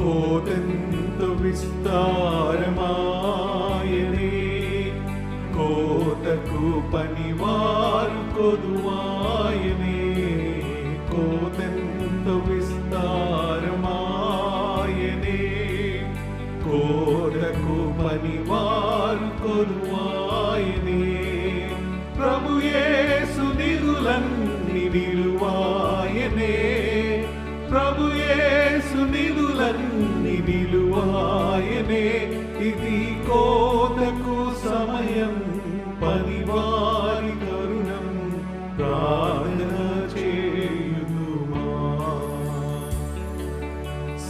కోతెంతో విస్తారమాయనే, కోతకు పనివారు కొదువాయనే. కోతెంతో విస్తారమాయనే, కోతకు పనివారు కొదువాయనే. ప్రభు యేసు నిధులన్నీ నిలువాయనే, ప్రభు యేసు నిధులన్నీ నిలువాయనే. ఇది కోతకు సమయం, పనివారి తరుణం, ప్రార్థన చేయుదుమా.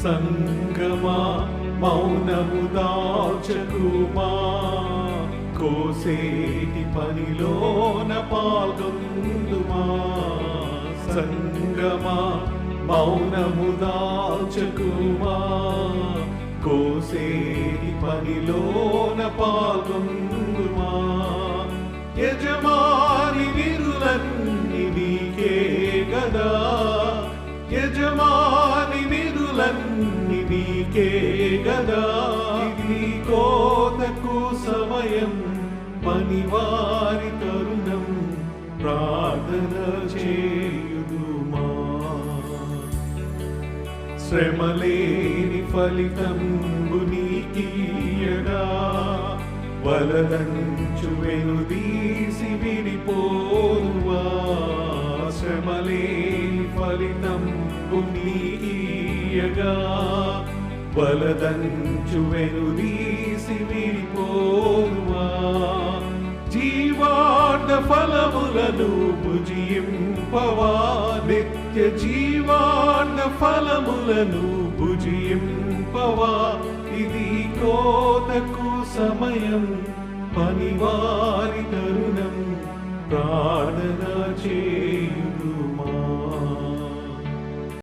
సంగమా మౌనము దాల్చకుమా, కోసేటి పనిలోన పాల్గొందుమా. సంగమా మౌనము దాల్చకుమా, కోసేటి పనిలోన పాల్గొందుమా. యజమాని నిధులన్నీ నీకే గదా, యజమాని నిధులన్నీ నీకే గదా. ఇది కోతకు సమయం, పనివారి తరుణం, ప్రార్థన చేయుదుమా. శ్రమలేని ఫలితంబు నీకీయగా, వలదంచు వెనుదీసి విడిపోదువా. శ్రమలేని ఫలితంబు నీకీయగా, వలదంచు వెనుదీసి విడిపోదువా. జీవార్థ ఫలములను భుజింపవా, నిత్య జీవార్థ ఫలములను భుజింపవా. ఇది కోతకు సమయం, పనివారి తరుణం, ప్రార్థన చేయు.